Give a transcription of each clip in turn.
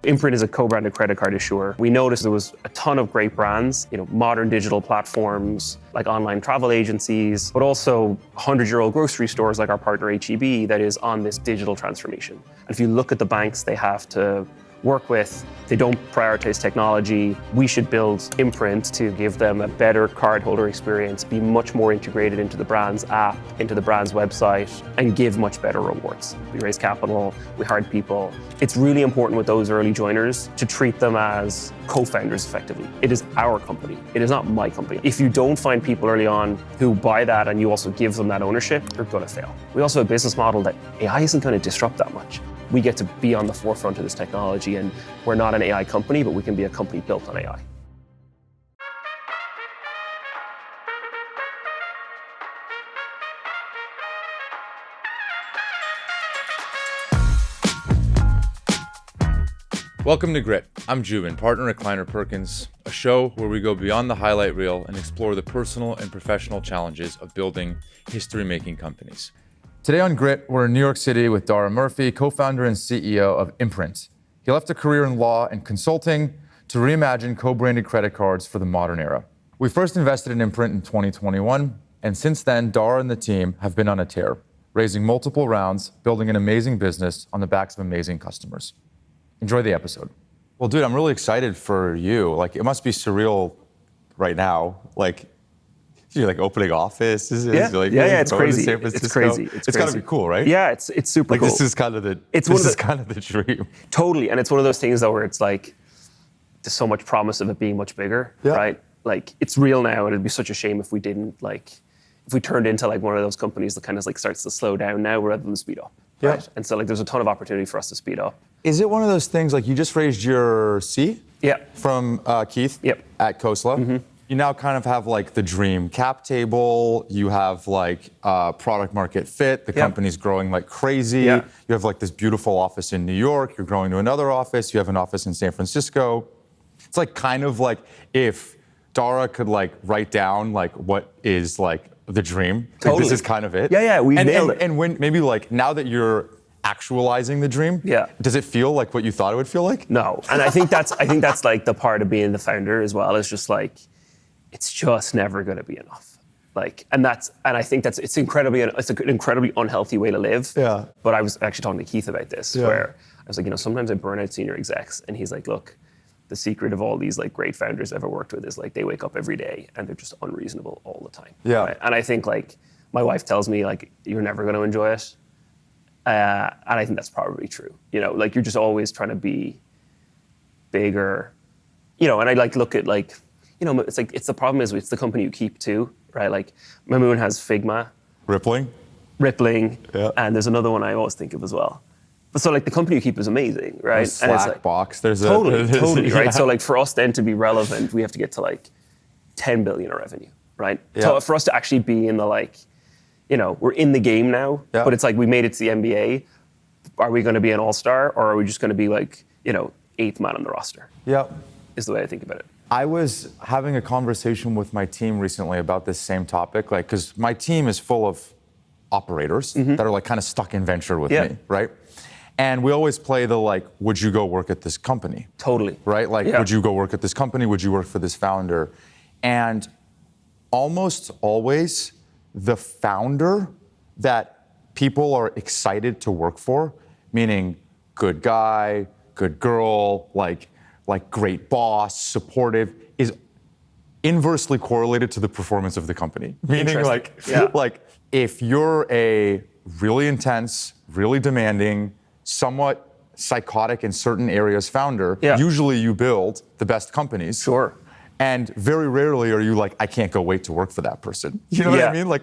Imprint is a co-branded credit card issuer. We noticed there was a ton of great brands, modern digital platforms like online travel agencies, but also 100-year-old grocery stores like our partner HEB that is on this digital transformation. And if you look at the banks they have to work with, they don't prioritize technology. We should build Imprint to give them a better cardholder experience, be much more integrated into the brand's app, into the brand's website, and give much better rewards. We raise capital, we hired people. It's really important with those early joiners to treat them as co-founders effectively. It is our company, it is not my company. If you don't find people early on who buy that and you also give them that ownership, you're gonna fail. We also have a business model that AI isn't gonna disrupt that much. We get to be on the forefront of this technology, and we're not an AI company, but we can be a company built on AI. Welcome to Grit. I'm Joubin, partner at Kleiner Perkins, a show where we go beyond the highlight reel and explore the personal and professional challenges of building history-making companies. Today on Grit, we're in New York City with Daragh Murphy, co-founder and CEO of Imprint. He left a career in law and consulting to reimagine co-branded credit cards for the modern era. We first invested in Imprint in 2021, and since then, Daragh and the team have been on a tear, raising multiple rounds, building an amazing business on the backs of amazing customers. Enjoy the episode. Well, dude, I'm really excited for you. It must be surreal right now. You're opening offices. Yeah, it's crazy. It's crazy. It's gotta be cool, right? Yeah, it's super cool. This is kind of the dream. Totally, and it's one of those things though where it's there's so much promise of it being much bigger, right? It's real now, and it'd be such a shame if we didn't if we turned into one of those companies that kind of starts to slow down now rather than speed up. Yeah. Right? And so there's a ton of opportunity for us to speed up. Is it one of those things you just raised your C? Yeah. From Keith? Yep. At Khosla? Mm-hmm. You now kind of have the dream cap table. You have product market fit. The company's growing like crazy. Yeah. You have this beautiful office in New York. You're growing to another office. You have an office in San Francisco. It's kind of if Daragh could write down what is the dream. Totally. This is kind of it. Yeah, we nailed it. And when maybe now that you're actualizing the dream, does it feel like what you thought it would feel like? No, and I think that's the part of being the founder as well. Is just it's just never going to be enough. And I think it's an incredibly unhealthy way to live. Yeah. But I was actually talking to Keith about this, where I was sometimes I burn out senior execs, and he's look, the secret of all these great founders I've ever worked with is they wake up every day and they're just unreasonable all the time. Yeah. Right? And I think my wife tells me you're never going to enjoy it, and I think that's probably true. You're just always trying to be bigger, and I look at it's the problem is it's the company you keep too, right? Mamoon has Figma, Rippling, and there's another one I always think of as well. But so the company you keep is amazing, right? Slackbox. There's totally, right? So for us then to be relevant, we have to get to 10 billion in revenue, right? Yeah. So for us to actually be in the we're in the game now, but it's we made it to the NBA. Are we going to be an all-star, or are we just going to be eighth man on the roster? Yeah, is the way I think about it. I was having a conversation with my team recently about this same topic, because my team is full of operators that are kind of stuck in venture with me, right? And we always play the would you go work at this company? Totally. Right? Would you go work at this company? Would you work for this founder? And almost always the founder that people are excited to work for, meaning good guy, good girl, great boss, supportive, is inversely correlated to the performance of the company. Meaning if you're a really intense, really demanding, somewhat psychotic in certain areas founder, usually you build the best companies. Sure. And very rarely are you I can't go wait to work for that person. You know what I mean?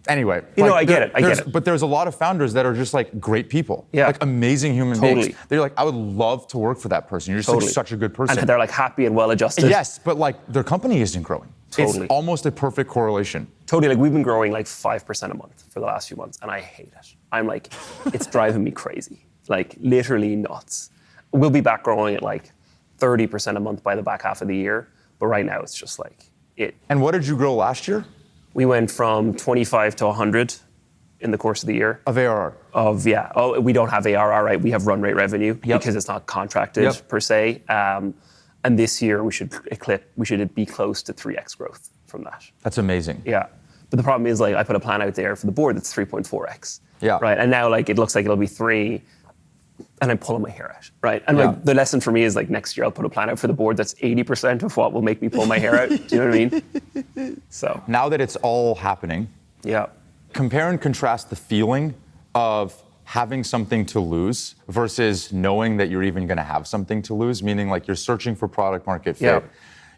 Anyway. I get it. But there's a lot of founders that are just great people. Yeah. Amazing human beings. They're I would love to work for that person. You're just such a good person. And they're happy and well adjusted. Yes, but their company isn't growing. Totally. It's almost a perfect correlation. Totally. We've been growing 5% a month for the last few months, and I hate it. I'm it's driving me crazy. Literally nuts. We'll be back growing at 30% a month by the back half of the year, but right now it's just it. And what did you grow last year? We went from 25 to 100 in the course of the year. Of ARR. We don't have ARR, right? We have run rate revenue because it's not contracted per se. And this year we should be close to 3x growth from that. That's amazing. Yeah. But the problem is, like, I put a plan out there for the board that's 3.4x. Yeah. Right. And now, like, it looks like it'll be 3, and I'm pulling my hair out. Right. And like, the lesson for me is, like, next year I'll put a plan out for the board that's 80% of what will make me pull my hair out. Do you know what I mean? So Now that it's all happening, compare and contrast the feeling of having something to lose versus knowing that you're even going to have something to lose, meaning like you're searching for product market fit. Yeah.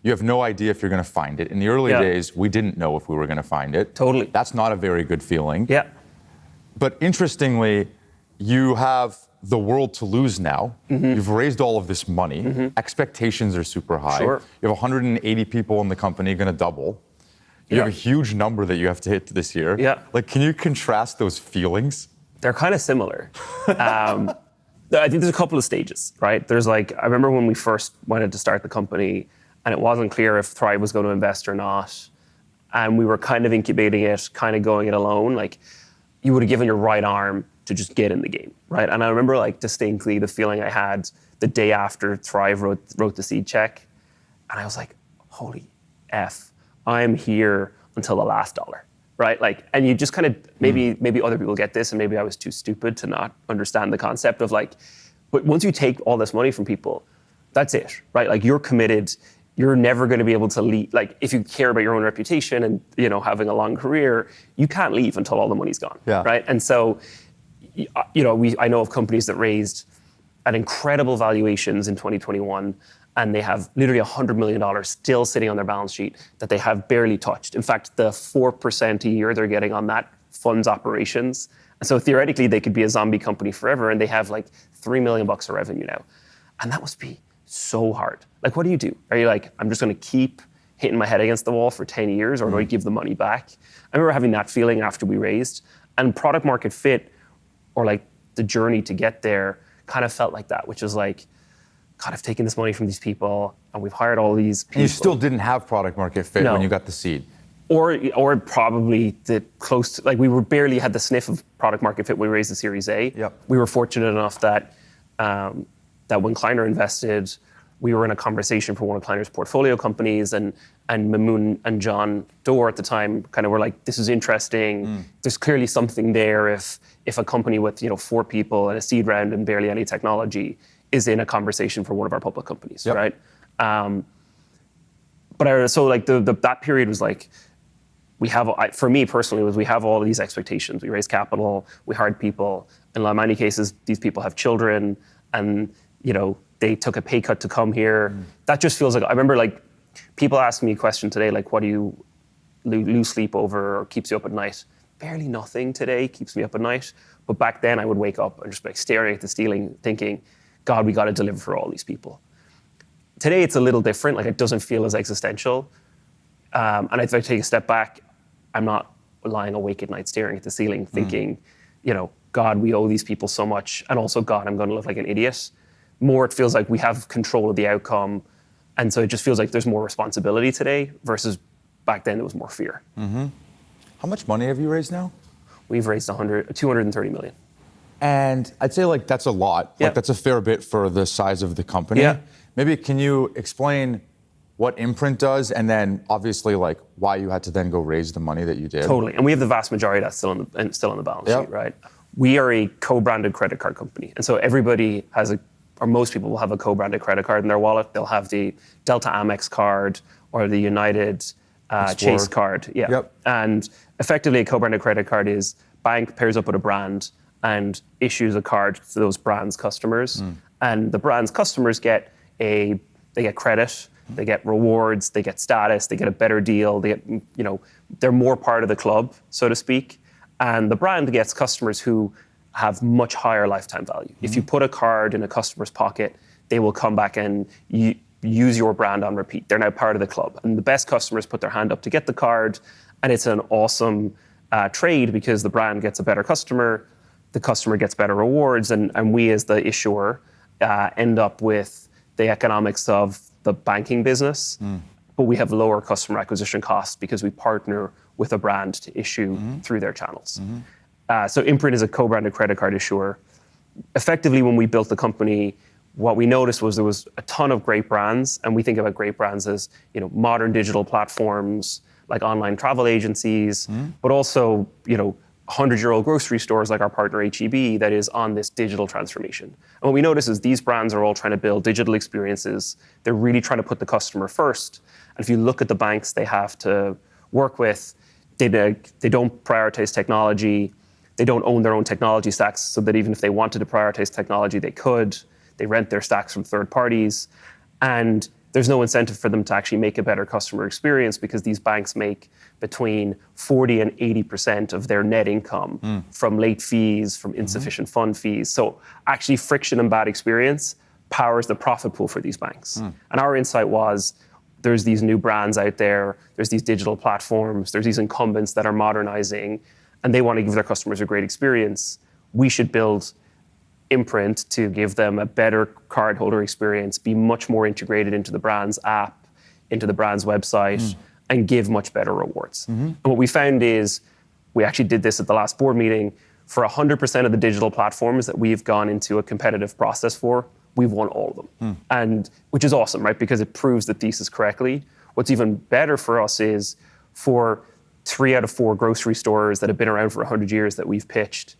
You have no idea if you're going to find it. In the early days, we didn't know if we were going to find it. Totally. That's not a very good feeling. Yeah. But interestingly, you have the world to lose now. You've raised all of this money. Expectations are super high. Sure. You have 180 people in the company, going to double. You have a huge number that you have to hit this year. Yeah. Like, can you contrast those feelings? They're kind of similar. I think there's a couple of stages, right? There's like, I remember when we first wanted to start the company and it wasn't clear if Thrive was going to invest or not. And we were kind of incubating it, kind of going it alone. Like, you would have given your right arm to just get in the game, right? And I remember, like, distinctly the feeling I had the day after Thrive wrote the seed check. And I was like, holy F, I'm here until the last dollar, right? Like, and you just kind of, maybe other people get this and maybe I was too stupid to not understand the concept of, like, but once you take all this money from people, that's it, right? Like, you're committed. You're never going to be able to leave. Like, if you care about your own reputation and, you know, having a long career, you can't leave until all the money's gone, right? And so, you know, I know of companies that raised at incredible valuations in 2021, and they have literally $100 million still sitting on their balance sheet that they have barely touched. In fact, the 4% a year they're getting on that funds operations. And so theoretically, they could be a zombie company forever, and they have like $3 million of revenue now. And that must be so hard. Like, what do you do? Are you like, I'm just going to keep hitting my head against the wall for 10 years, or do I give the money back? I remember having that feeling after we raised, and product market fit, or like the journey to get there, kind of felt like that, which is like, God, I've taken this money from these people, and we've hired all these people. And you still didn't have product market fit when you got the seed. Or probably the close to, like, we were barely had the sniff of product market fit when we raised the Series A. We were fortunate enough that that when Kleiner invested, we were in a conversation for one of Kleiner's portfolio companies, and Mamoon and John Doerr at the time kind of were like, this is interesting. There's clearly something there if a company with, you know, 4 people and a seed round and barely any technology is in a conversation for one of our public companies, right? But so like that period was like, for me personally, we have all of these expectations. We raised capital, we hired people. In many cases, these people have children, and, you know, they took a pay cut to come here. That just feels like, I remember, like, people asking me a question today, like, what do you lose sleep over or keeps you up at night? Barely nothing today keeps me up at night. But back then I would wake up and just be like staring at the ceiling thinking, God, we got to deliver for all these people. Today it's a little different. Like, it doesn't feel as existential. And if I take a step back, I'm not lying awake at night staring at the ceiling thinking, you know, God, we owe these people so much. And also, God, I'm going to look like an idiot. More, it feels like we have control of the outcome. And so it just feels like there's more responsibility today versus back then there was more fear. How much money have you raised now? We've raised 230 million. And I'd say, like, that's a lot. Like, that's a fair bit for the size of the company. Maybe can you explain what Imprint does, and then obviously, like, why you had to then go raise the money that you did? Totally. And we have the vast majority of that still on the balance sheet, right? We are a co-branded credit card company. And so everybody has or most people will have a co-branded credit card in their wallet. They'll have the Delta Amex card or the United Chase card. And effectively, a co-branded credit card is bank pairs up with a brand and issues a card to those brands' customers. And the brand's customers get credit, they get rewards, they get status, they get a better deal, they get, you know, they're more part of the club, so to speak. And the brand gets customers who have much higher lifetime value. If you put a card in a customer's pocket, they will come back and use your brand on repeat. They're now part of the club. And the best customers put their hand up to get the card, and it's an awesome trade because the brand gets a better customer, the customer gets better rewards, and we as the issuer end up with the economics of the banking business, but we have lower customer acquisition costs because we partner with a brand to issue through their channels. So Imprint is a co-branded credit card issuer. Effectively, when we built the company, what we noticed was there was a ton of great brands, and we think about great brands as modern digital platforms like online travel agencies, but also 100-year-old grocery stores like our partner HEB that is on this digital transformation. And what we notice is these brands are all trying to build digital experiences. They're really trying to put the customer first. And if you look at the banks they have to work with, they don't prioritize technology. They don't own their own technology stacks, so that even if they wanted to prioritize technology, they could. They rent their stacks from third parties. And there's no incentive for them to actually make a better customer experience because these banks make between 40 and 80% of their net income from late fees, from insufficient fund fees. So actually friction and bad experience powers the profit pool for these banks. And our insight was there's these new brands out there, there's these digital platforms, there's these incumbents that are modernizing, and they want to give their customers a great experience. We should build Imprint to give them a better cardholder experience, be much more integrated into the brand's app, into the brand's website, and give much better rewards. And what we found is, we actually did this at the last board meeting, for 100% of the digital platforms that we've gone into a competitive process for, we've won all of them. And which is awesome, right? Because it proves the thesis correctly. What's even better for us is for 3 out of 4 grocery stores that have been around for 100 years that we've pitched,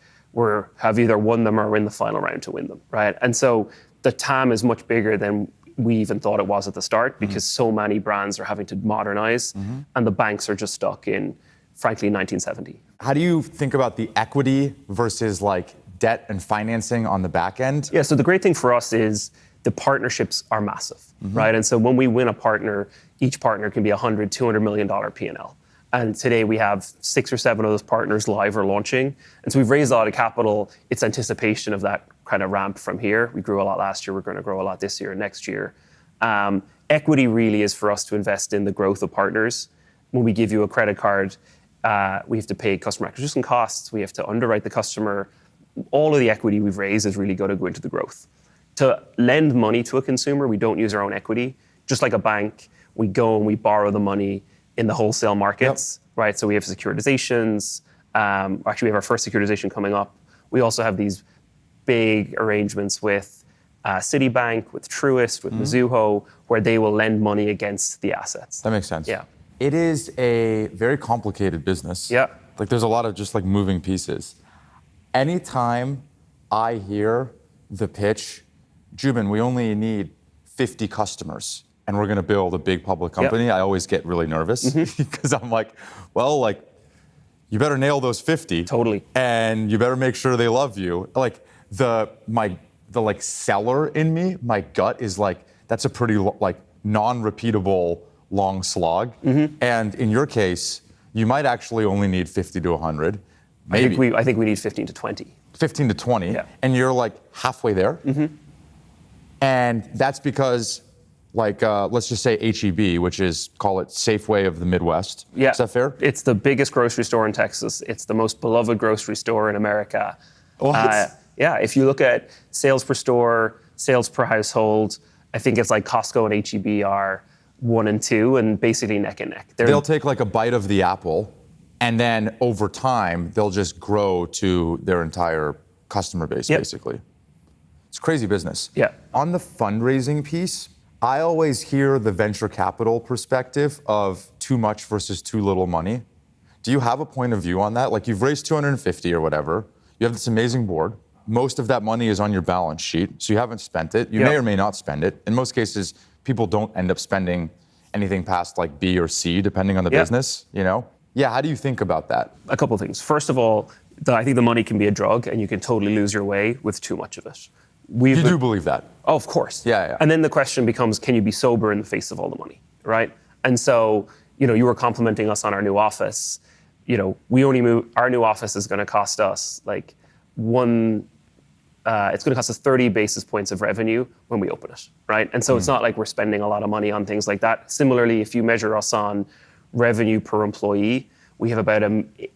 have either won them or are in the final round to win them, right? And so the TAM is much bigger than we even thought it was at the start because so many brands are having to modernize and the banks are just stuck in, frankly, 1970. How do you think about the equity versus like debt and financing on the back end? Yeah, so the great thing for us is the partnerships are massive, right? And so when we win a partner, each partner can be $100, $200 million P&L. And today we have 6 or 7 of those partners live or launching. And so we've raised a lot of capital. It's anticipation of that kind of ramp from here. We grew a lot last year. We're going to grow a lot this year and next year. Equity really is for us to invest in the growth of partners. When we give you a credit card, we have to pay customer acquisition costs. We have to underwrite the customer. All of the equity we've raised is really going to go into the growth. To lend money to a consumer, we don't use our own equity. Just like a bank, we go and we borrow the money in the wholesale markets, right? So we have securitizations. Actually, we have our first securitization coming up. We also have these big arrangements with Citibank, with Truist, with Mizuho, where they will lend money against the assets. That makes sense. Yeah. It is a very complicated business. Yeah. Like there's a lot of just like moving pieces. Anytime I hear the pitch, Joubin, we only need 50 customers and we're going to build a big public company, I always get really nervous because I'm like, well, like, you better nail those 50. Totally. And you better make sure they love you. Like the like seller in me, my gut is like, that's a pretty like non-repeatable long slog. And in your case, you might actually only need 50 to 100. Maybe. I think we need 15 to 20. 15 to 20. Yeah. And you're like halfway there. And that's because, like, let's just say HEB, which is, call it Safeway of the Midwest. Yeah. Is that fair? It's the biggest grocery store in Texas. It's the most beloved grocery store in America. What? Yeah, if you look at sales per store, sales per household, I think it's like Costco and HEB are 1 and 2 and basically neck and neck. They'll take like a bite of the apple, and then over time, they'll just grow to their entire customer base, basically. It's crazy business. Yeah. On the fundraising piece, I always hear the venture capital perspective of too much versus too little money. Do you have a point of view on that? Like you've raised 250 or whatever. You have this amazing board. Most of that money is on your balance sheet, so you haven't spent it. You may or may not spend it. In most cases, people don't end up spending anything past like B or C, depending on the business, you know? Yeah, how do you think about that? A couple of things. First of all, I think the money can be a drug and you can totally lose your way with too much of it. You do believe that? Oh, of course. Yeah. And then the question becomes, can you be sober in the face of all the money, right? And so, you were complimenting us on our new office. Our new office is going to cost us like it's going to cost us 30 basis points of revenue when we open it, right? And so it's not like we're spending a lot of money on things like that. Similarly, if you measure us on revenue per employee, we have about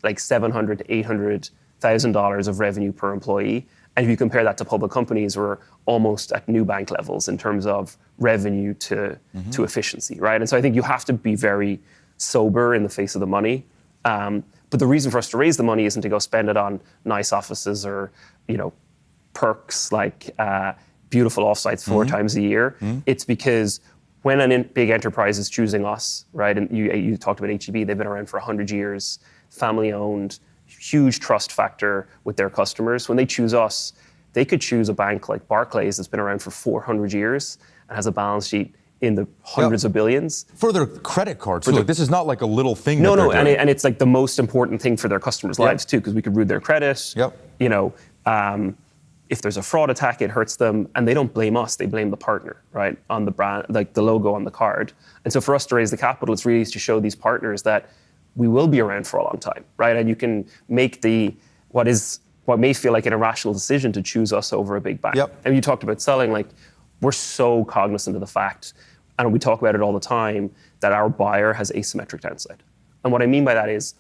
like $700,000 to $800,000 of revenue per employee. And if you compare that to public companies, we're almost at new bank levels in terms of revenue to efficiency, right? And so I think you have to be very sober in the face of the money. But the reason for us to raise the money isn't to go spend it on nice offices or, perks like beautiful offsites 4 times a year. It's because when a big enterprise is choosing us, right? And you talked about HEB, they've been around for 100 years, family owned, huge trust factor with their customers. When they choose us, they could choose a bank like Barclays that's been around for 400 years and has a balance sheet in the hundreds of billions. For their credit cards. So this is not like a little thing. No, that they're doing. and it's like the most important thing for their customers' lives too, because we could root their credit. If there's a fraud attack, it hurts them, and they don't blame us; they blame the partner, right? On the brand, like the logo on the card. And so, for us to raise the capital, it's really to show these partners that we will be around for a long time, right? And you can make what may feel like an irrational decision to choose us over a big bank. And you talked about selling, like we're so cognizant of the fact, and we talk about it all the time, that our buyer has asymmetric downside. And what I mean by that is,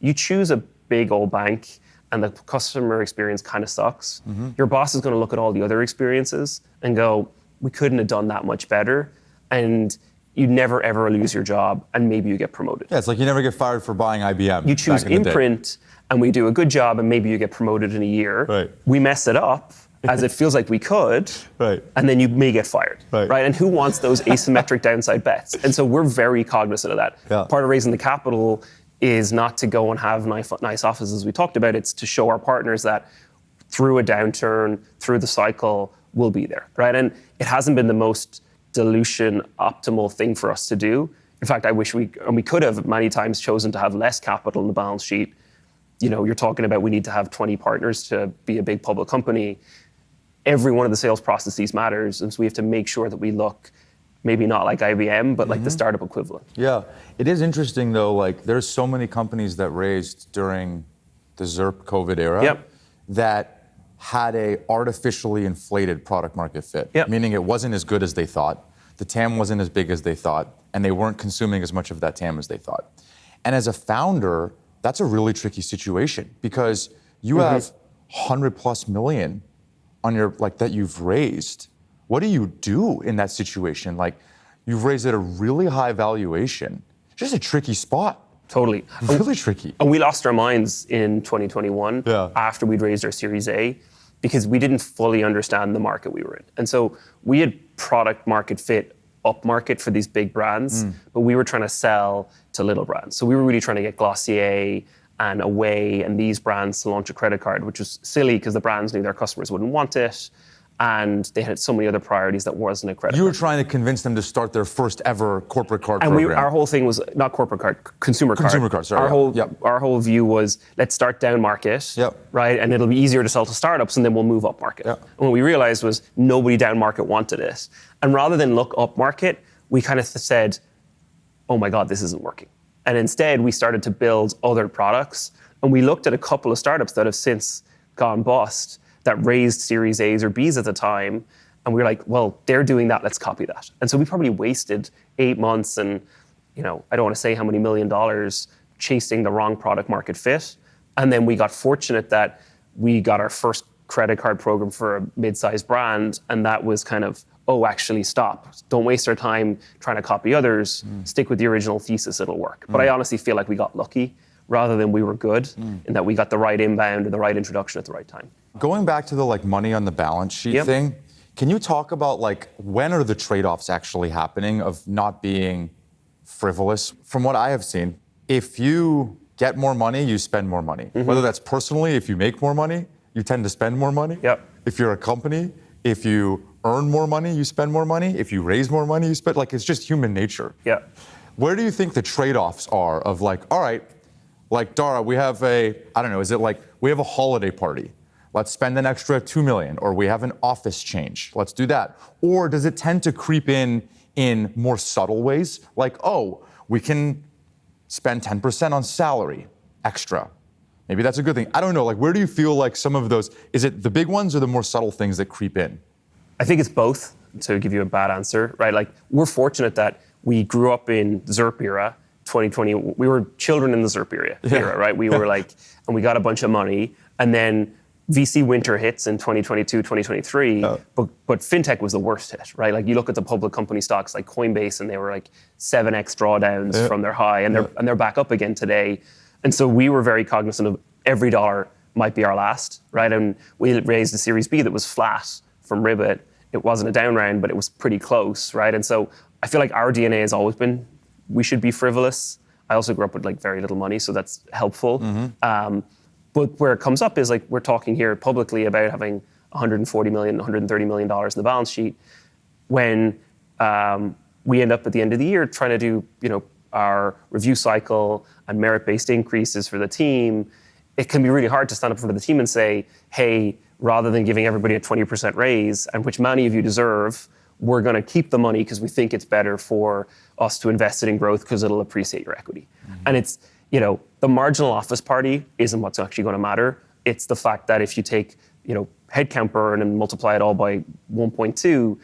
you choose a big old bank and the customer experience kind of sucks, your boss is going to look at all the other experiences and go, we couldn't have done that much better. And you never, ever lose your job, and maybe you get promoted. Yeah, it's like you never get fired for buying IBM. You choose Imprint, and we do a good job, and maybe you get promoted in a year. Right. We mess it up, as it feels like we could, and then you may get fired. Right. And who wants those asymmetric downside bets? And so we're very cognizant of that. Part of raising the capital is not to go and have nice offices we talked about. It's to show our partners that through a downturn, through the cycle, we'll be there, right? And it hasn't been the most dilution optimal thing for us to do. In fact, I wish we could have many times chosen to have less capital in the balance sheet. You're talking about we need to have 20 partners to be a big public company. Every one of the sales processes matters, and so we have to make sure that we look maybe not like IBM, but like the startup equivalent. Yeah, it is interesting though, like there's so many companies that raised during the ZERP COVID era that had a artificially inflated product market fit, meaning it wasn't as good as they thought, the TAM wasn't as big as they thought, and they weren't consuming as much of that TAM as they thought. And as a founder, that's a really tricky situation because you have 100+ million on your, like that you've raised. What do you do in that situation? Like, you've raised at a really high valuation. Just a tricky spot. Totally. Really tricky. And we lost our minds in 2021 after we'd raised our Series A because we didn't fully understand the market we were in. And so we had product market fit up market for these big brands, but we were trying to sell to little brands. So we were really trying to get Glossier and Away and these brands to launch a credit card, which was silly because the brands knew their customers wouldn't want it. And they had so many other priorities that wasn't a credit card. You were trying to convince them to start their first ever corporate card program. Our whole thing was not corporate card, consumer card. Consumer card, sorry. Our whole view was let's start down market, right? And it'll be easier to sell to startups, and then we'll move up market. And what we realized was nobody down market wanted it. And rather than look up market, we kind of said, oh my God, this isn't working. And instead, we started to build other products. And we looked at a couple of startups that have since gone bust that raised Series A's or B's at the time. And we were like, well, they're doing that, let's copy that. And so we probably wasted 8 months and, I don't want to say how many $1 million chasing the wrong product market fit. And then we got fortunate that we got our first credit card program for a mid-sized brand. And that was kind of, oh, actually stop. Don't waste our time trying to copy others. Stick with the original thesis, it'll work. But I honestly feel like we got lucky rather than we were good in that we got the right inbound and the right introduction at the right time. Going back to the money on the balance sheet thing, can you talk about when are the trade-offs actually happening of not being frivolous? From what I have seen, if you get more money, you spend more money. Whether that's personally, if you make more money, you tend to spend more money. If you're a company, if you earn more money, you spend more money. If you raise more money, you spend, it's just human nature. Where do you think the trade-offs are of all right, Daragh, we have we have a holiday party. Let's spend an extra $2 million, or we have an office change. Let's do that. Or does it tend to creep in more subtle ways? We can spend 10% on salary extra. Maybe that's a good thing. I don't know. Where do you feel some of those, is it the big ones or the more subtle things that creep in? I think it's both, to give you a bad answer, right? We're fortunate that we grew up in ZERP era, 2020. We were children in the ZERP era, right? We were and we got a bunch of money, and then VC winter hits in 2022, 2023, but fintech was the worst hit, right? You look at the public company stocks like Coinbase, and they were 7x drawdowns from their high, and they're back up again today. And so we were very cognizant of every dollar might be our last, right? And we raised a Series B that was flat from Ribbit. It wasn't a down round, but it was pretty close, right? And so I feel like our DNA has always been, we should be frivolous. I also grew up with like very little money, so that's helpful. But where it comes up is like, we're talking here publicly about having $140 million, $130 million in the balance sheet. When we end up at the end of the year trying to do, our review cycle and merit-based increases for the team, it can be really hard to stand up in front of the team and say, hey, rather than giving everybody a 20% raise, and which many of you deserve, we're going to keep the money because we think it's better for us to invest it in growth because it'll appreciate your equity. And it's, the marginal office party isn't what's actually going to matter. It's the fact that if you take, headcount burn and multiply it all by 1.2,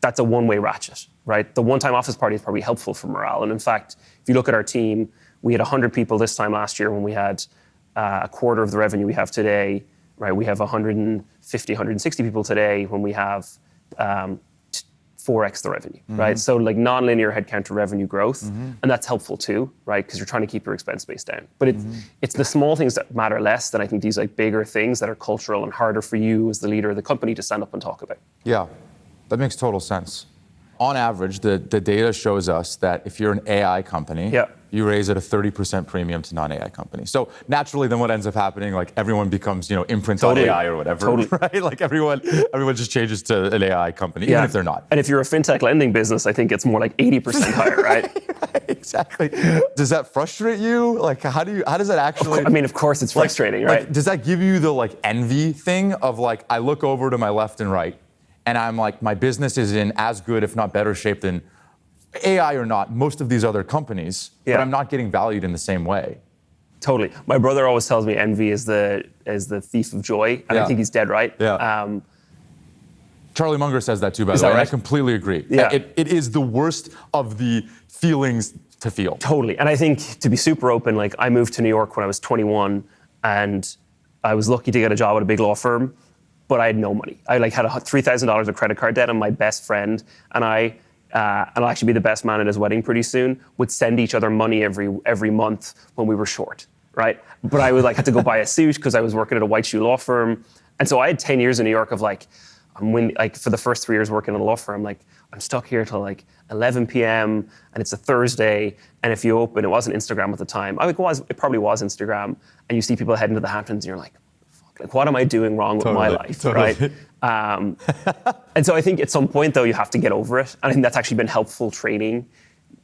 that's a one-way ratchet, right? The one-time office party is probably helpful for morale. And in fact, if you look at our team, we had 100 people this time last year when we had a quarter of the revenue we have today, right? We have 150, 160 people today when we have 4x the revenue, right? So like non-linear headcount to revenue growth, and that's helpful too, right? Because you're trying to keep your expense base down. But it's the small things that matter less than I think these like bigger things that are cultural and harder for you as the leader of the company to stand up and talk about. Yeah, that makes total sense. On average, the data shows us that if you're an AI company, you raise at a 30% premium to non-AI companies. So naturally, then what ends up happening, like everyone becomes, Imprint AI or whatever, right? Like everyone just changes to an AI company, even if they're not. And if you're a fintech lending business, I think it's more like 80% higher, right? Exactly. Does that frustrate you? Like, how does that actually? I mean, of course, it's frustrating, right? Like, does that give you the like envy thing of like, I look over to my left and right, and I'm like, my business is in as good, if not better shape than AI or not, most of these other companies, but I'm not getting valued in the same way. Totally. My brother always tells me envy is the thief of joy, and I think he's dead right. Charlie Munger says that too, by the way, and I completely agree. It is the worst of the feelings to feel. Totally. And I think, to be super open, like I moved to New York when I was 21, and I was lucky to get a job at a big law firm, but I had no money. I like had $3,000 of credit card debt, and my best friend and I, and I'll actually be the best man at his wedding pretty soon, would send each other money every month when we were short, right? But I would like had to go buy a suit because I was working at a white shoe law firm. And so I had 10 years in New York of like, for the first 3 years working at a law firm, like I'm stuck here till like 11 p.m. and it's a Thursday. And if you open, it wasn't Instagram at the time. It probably was Instagram. And you see people heading to the Hamptons and you're like, like, what am I doing wrong with my life, right? And so I think at some point, though, you have to get over it. And I think that's actually been helpful training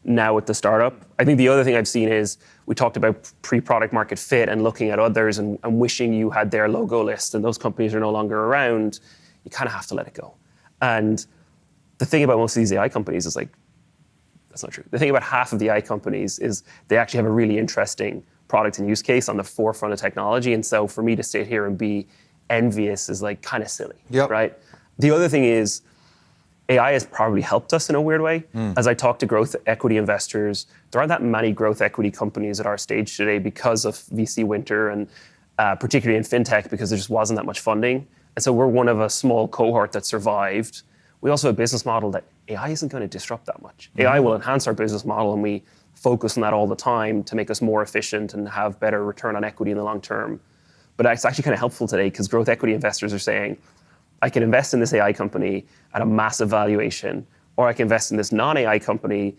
now with the startup. I think the other thing I've seen is we talked about pre-product market fit and looking at others and wishing you had their logo list and those companies are no longer around. You kind of have to let it go. And the thing about most of these AI companies is like, that's not true. The thing about half of the AI companies is they actually have a really interesting product and use case on the forefront of technology. And so for me to sit here and be envious is like kind of silly, right? The other thing is AI has probably helped us in a weird way. As I talk to growth equity investors, there aren't that many growth equity companies at our stage today because of VC winter and particularly in fintech because there just wasn't that much funding. And so we're one of a small cohort that survived. We also have a business model that AI isn't going to disrupt that much. AI will enhance our business model and we focus on that all the time to make us more efficient and have better return on equity in the long term. But it's actually kind of helpful today because growth equity investors are saying, I can invest in this AI company at a massive valuation, or I can invest in this non-AI company,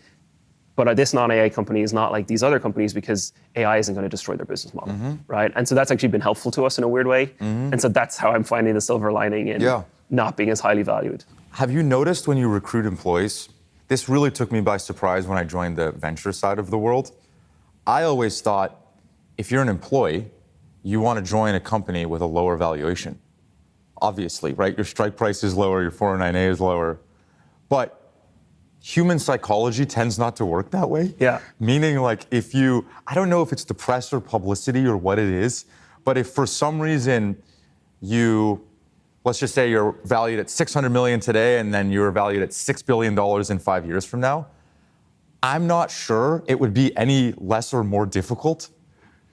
but this non-AI company is not like these other companies because AI isn't going to destroy their business model, right? And so that's actually been helpful to us in a weird way. And so that's how I'm finding the silver lining in not being as highly valued. Have you noticed when you recruit employees, this really took me by surprise when I joined the venture side of the world. I always thought if you're an employee, you want to join a company with a lower valuation. Obviously, right? Your strike price is lower, your 409A is lower. But human psychology tends not to work that way. Meaning like I don't know if it's the press or publicity or what it is, but if for some reason let's just say you're valued at $600 million today and then you're valued at $6 billion in 5 years from now, I'm not sure it would be any less or more difficult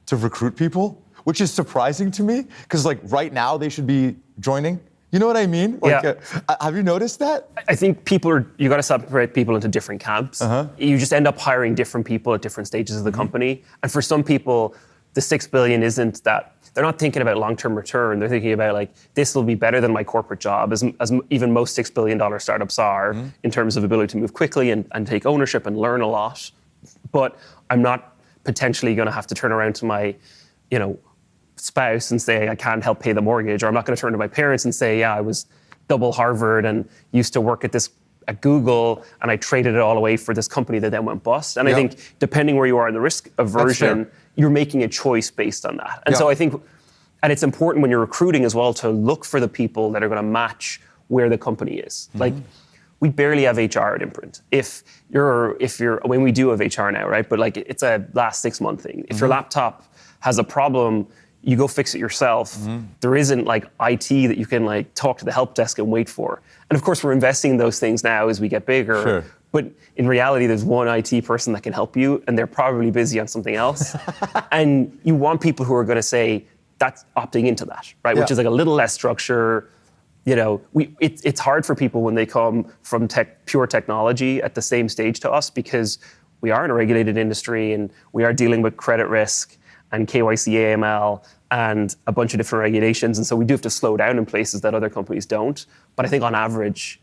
to recruit people, which is surprising to me because like right now they should be joining. You know what I mean? Like, have you noticed that? I think you got to separate people into different camps. You just end up hiring different people at different stages of the company. And for some people, the 6 billion isn't that, they're not thinking about long-term return. They're thinking about like, this will be better than my corporate job, as even most $6 billion startups are in terms of ability to move quickly and take ownership and learn a lot. But I'm not potentially going to have to turn around to my, spouse and say, I can't help pay the mortgage, or I'm not going to turn to my parents and say, yeah, I was double Harvard and used to work at Google, and I traded it all away for this company that then went bust. And I think depending where you are in the risk aversion, you're making a choice based on that. And so I think, and it's important when you're recruiting as well to look for the people that are going to match where the company is. Like, we barely have HR at Imprint. When we do have HR now, right? But like, it's a last 6 month thing. If your laptop has a problem, you go fix it yourself. There isn't like IT that you can like talk to the help desk and wait for. And of course, we're investing in those things now as we get bigger. Sure. But in reality, there's one IT person that can help you, and they're probably busy on something else. And you want people who are going to say, that's opting into that, right? Which is like a little less structure. It's hard for people when they come from pure technology at the same stage to us, because we are in a regulated industry and we are dealing with credit risk and KYC, AML, and a bunch of different regulations. And so we do have to slow down in places that other companies don't. But I think on average,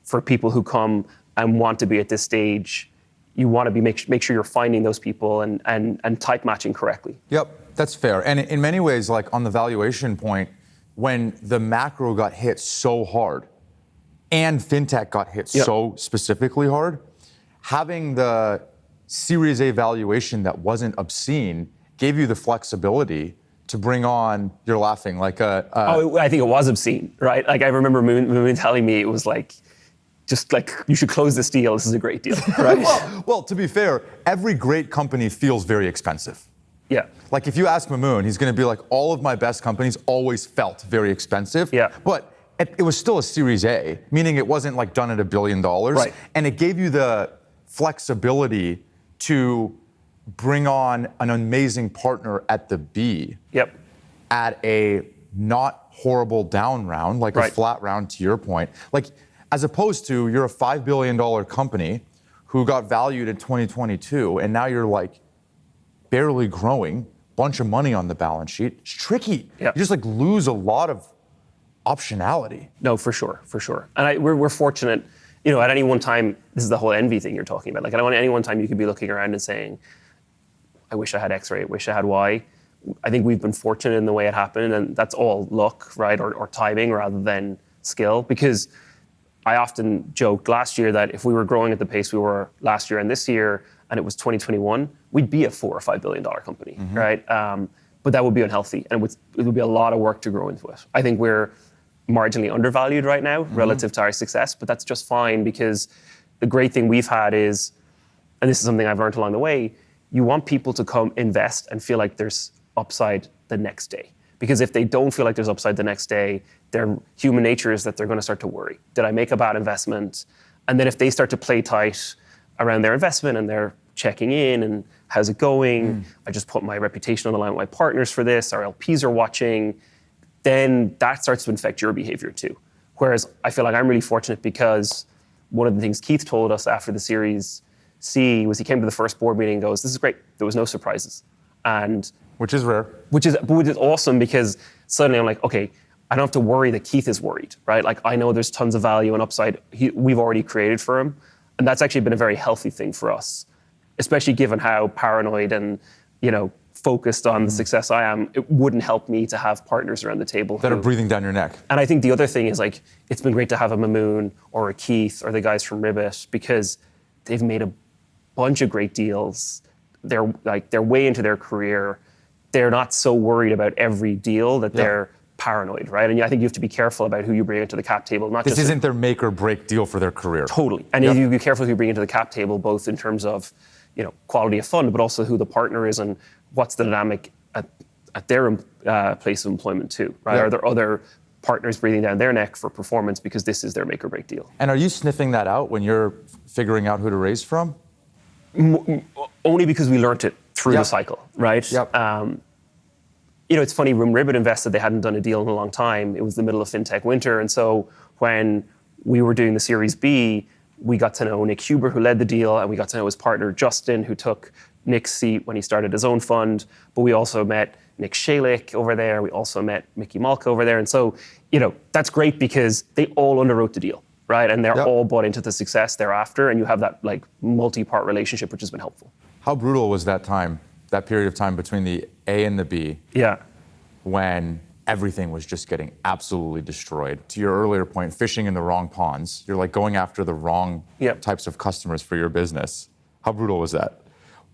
for people who come and want to be at this stage, you want to make sure you're finding those people and type matching correctly. Yep, that's fair. And in many ways, like on the valuation point, when the macro got hit so hard and fintech got hit so specifically hard, having the Series A valuation that wasn't obscene gave you the flexibility to bring on, you're laughing, like I think it was obscene, right? Like I remember Moon telling me it was like, just like, you should close this deal, this is a great deal, right? well, to be fair, every great company feels very expensive. Yeah. Like if you ask Mamoon, he's going to be like, all of my best companies always felt very expensive. Yeah. But it was still a Series A, meaning it wasn't like done at $1 billion. Right. And it gave you the flexibility to bring on an amazing partner at the B. Yep. At a not horrible down round, like a flat round to your point. Like, as opposed to you're a $5 billion company who got valued in 2022, and now you're like barely growing, bunch of money on the balance sheet. It's tricky. Yep. You just like lose a lot of optionality. No, for sure. And we're fortunate, at any one time, this is the whole envy thing you're talking about. Like at any one time you could be looking around and saying, I wish I had X, right? I wish I had Y. I think we've been fortunate in the way it happened, and that's all luck, right? Or timing rather than skill. Because I often joked last year that if we were growing at the pace we were last year and this year, and it was 2021, we'd be a $4 or $5 billion company, right? But that would be unhealthy, and it would be a lot of work to grow into it. I think we're marginally undervalued right now relative to our success, but that's just fine, because the great thing we've had is, and this is something I've learned along the way, you want people to come invest and feel like there's upside the next day. Because if they don't feel like there's upside the next day, their human nature is that they're going to start to worry. Did I make a bad investment? And then if they start to play tight around their investment and they're checking in and how's it going? I just put my reputation on the line with my partners for this, our LPs are watching, then that starts to infect your behavior too. Whereas I feel like I'm really fortunate, because one of the things Keith told us after the Series C was he came to the first board meeting and goes, this is great, there was no surprises. And Which is rare. Which is awesome, because suddenly I'm like, okay, I don't have to worry that Keith is worried, right? Like I know there's tons of value and upside we've already created for him. And that's actually been a very healthy thing for us, especially given how paranoid and, focused on the success I am. It wouldn't help me to have partners around the table that are breathing down your neck. And I think the other thing is, like, it's been great to have a Mamoon or a Keith or the guys from Ribbit, because they've made a bunch of great deals. They're way into their career. They're not so worried about every deal that they're paranoid, right? And I think you have to be careful about who you bring into the cap table. This isn't their make or break deal for their career. Totally. And you be careful who you bring into the cap table, both in terms of, quality of fund, but also who the partner is and what's the dynamic at their place of employment too, right? Yeah. Are there other partners breathing down their neck for performance because this is their make or break deal? And are you sniffing that out when you're figuring out who to raise from? Only because we learned it through the cycle, right? Yep. It's funny, when Ribbit invested, they hadn't done a deal in a long time. It was the middle of fintech winter. And so when we were doing the Series B, we got to know Nick Huber, who led the deal, and we got to know his partner, Justin, who took Nick's seat when he started his own fund, but we also met Nick Shalik over there. We also met Mickey Malka over there. And so, that's great because they all underwrote the deal, right? And they're all bought into the success thereafter. And you have that like multi-part relationship, which has been helpful. How brutal was that time, that period of time between the A and the B? Yeah. When everything was just getting absolutely destroyed. To your earlier point, fishing in the wrong ponds. You're like going after the wrong types of customers for your business. How brutal was that?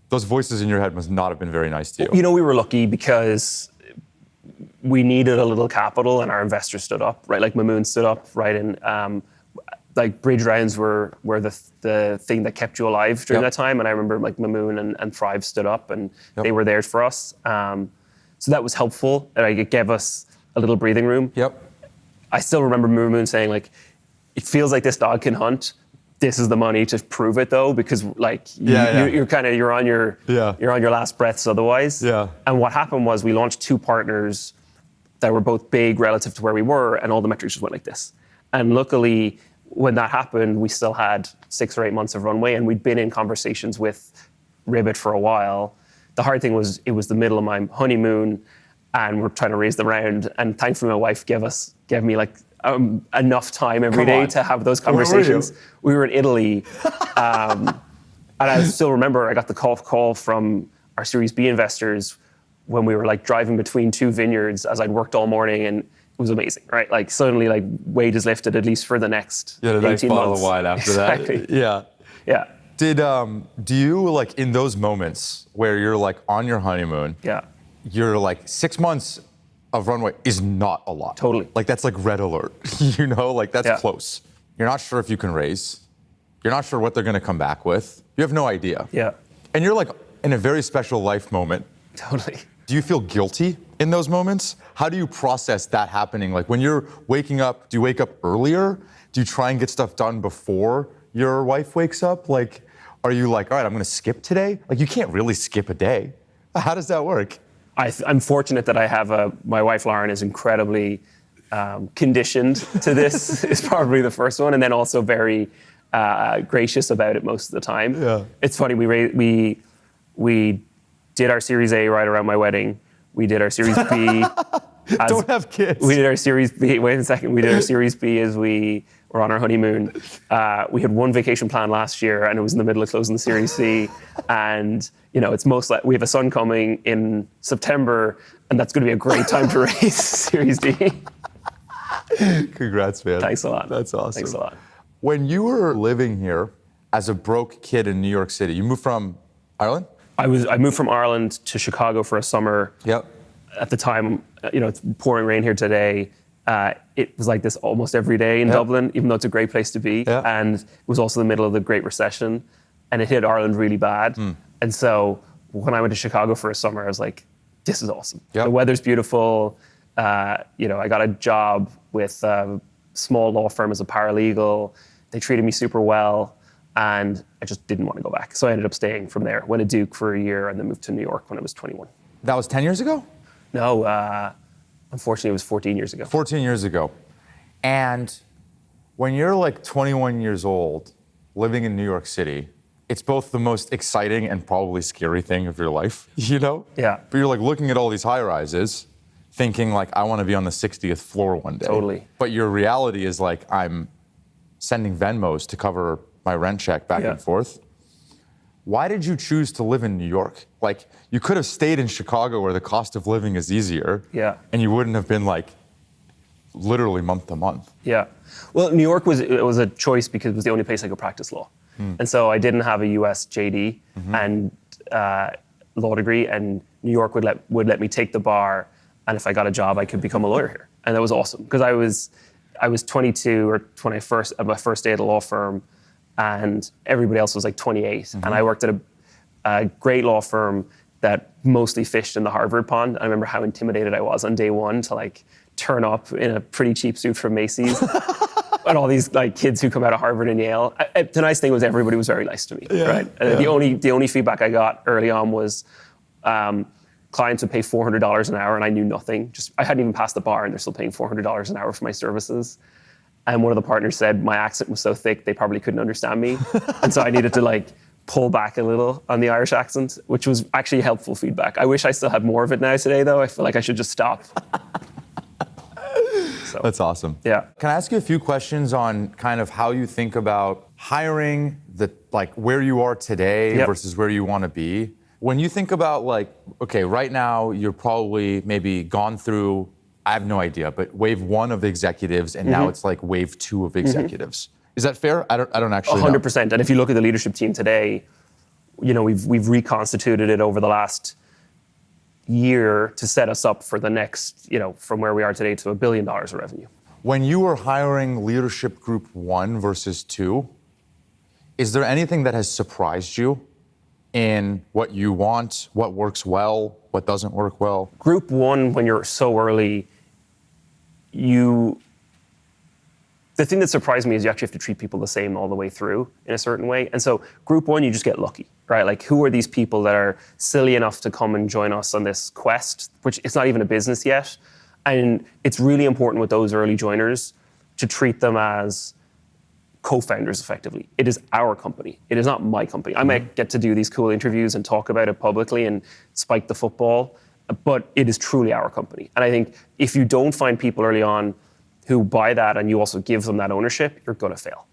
Those voices in your head must not have been very nice to you. We were lucky because we needed a little capital and our investors stood up, right? Like Mamoon stood up, right? And like bridge rounds were the thing that kept you alive during that time. And I remember like Mamoon and Thrive stood up and they were there for us. So that was helpful. And it gave us a little breathing room. I still remember Mamoon saying like, it feels like this dog can hunt. This is the money to prove it though, because like you're on your last breaths otherwise. And what happened was we launched 2 partners that were both big relative to where we were, and all the metrics just went like this. And luckily, when that happened, we still had 6 or 8 months of runway, and we'd been in conversations with Ribbit for a while. The hard thing was it was the middle of my honeymoon, and we're trying to raise the round. And thankfully, my wife gave me like enough time every day to have those conversations. We were in Italy, and I still remember I got the call from our Series B investors when we were like driving between 2 vineyards as I'd worked all morning, and it was amazing, right? Like suddenly, like weight is lifted at least for the next 18 months. You had a nice bottle of wine after that. Yeah. Do you like in those moments where you're like on your honeymoon? You're like 6 months of runway is not a lot. Totally. Like that's like red alert, like that's close. You're not sure if you can raise. You're not sure what they're gonna come back with. You have no idea. And you're like in a very special life moment. Totally. Do you feel guilty in those moments? How do you process that happening? Like when you're waking up, do you wake up earlier? Do you try and get stuff done before your wife wakes up? Like, are you like, all right, I'm gonna skip today? Like you can't really skip a day. How does that work? I'm fortunate that I have my wife Lauren is incredibly conditioned to this. Is probably the first one, and then also very gracious about it most of the time. It's funny. We did our Series A right around my wedding. We did our Series B. Don't have kids. We did our Series B. Wait a second. We did our Series B as we were on our honeymoon. We had one vacation plan last year, and it was in the middle of closing the Series C. And it's most like we have a son coming in September, and that's going to be a great time to raise Series D. Congrats, man. Thanks a lot. That's awesome. Thanks a lot. When you were living here as a broke kid in New York City, you moved from Ireland? I moved from Ireland to Chicago for a summer. At the time, it's pouring rain here today. It was like this almost every day in Dublin, even though it's a great place to be. And it was also the middle of the Great Recession, and it hit Ireland really bad. And so when I went to Chicago for a summer, I was like, this is awesome. The weather's beautiful. I got a job with a small law firm as a paralegal. They treated me super well, and I just didn't want to go back. So I ended up staying from there. Went to Duke for a year and then moved to New York when I was 21. That was 10 years ago? No, unfortunately, it was 14 years ago. 14 years ago. And when you're like 21 years old, living in New York City, it's both the most exciting and probably scary thing of your life, But you're like looking at all these high rises, thinking like, I want to be on the 60th floor one day. Totally. But your reality is like, I'm sending Venmos to cover my rent check back and forth. Why did you choose to live in New York? Like, you could have stayed in Chicago where the cost of living is easier. And you wouldn't have been like literally month to month. Well, New York was a choice because it was the only place I could practice law. And so I didn't have a US JD and law degree, and New York would let me take the bar, and if I got a job, I could become a lawyer here. And that was awesome because I was 22 or 21st at my first day at a law firm, and everybody else was like 28. And I worked at a great law firm that mostly fished in the Harvard pond. I remember how intimidated I was on day one to like turn up in a pretty cheap suit from Macy's. And all these like kids who come out of Harvard and Yale. The nice thing was everybody was very nice to me, right? The only feedback I got early on was clients would pay $400 an hour, and I knew nothing. I hadn't even passed the bar, and they're still paying $400 an hour for my services. And one of the partners said my accent was so thick they probably couldn't understand me, and so I needed to like pull back a little on the Irish accent, which was actually helpful feedback. I wish I still had more of it now today, though. I feel like I should just stop. So, That's awesome. yeah. Can I ask you a few questions on kind of how you think about hiring, like where you are today versus where you want to be? When you think about like, okay, right now you're probably maybe gone through, I have no idea, but wave 1 of executives, and now it's like wave 2 of executives. Is that fair? I don't actually know. 100%. And if you look at the leadership team today, we've reconstituted it over the last year to set us up for the next, from where we are today to $1 billion of revenue. When you were hiring leadership group 1 versus 2, is there anything that has surprised you in what you want, what works well, what doesn't work well? Group 1, when you're so early, the thing that surprised me is you actually have to treat people the same all the way through in a certain way. And so group 1, you just get lucky, right? Like, who are these people that are silly enough to come and join us on this quest, which it's not even a business yet. And it's really important with those early joiners to treat them as co-founders effectively. It is our company. It is not my company. I might get to do these cool interviews and talk about it publicly and spike the football, but it is truly our company. And I think if you don't find people early on who buy that and you also give them that ownership, you're going to fail.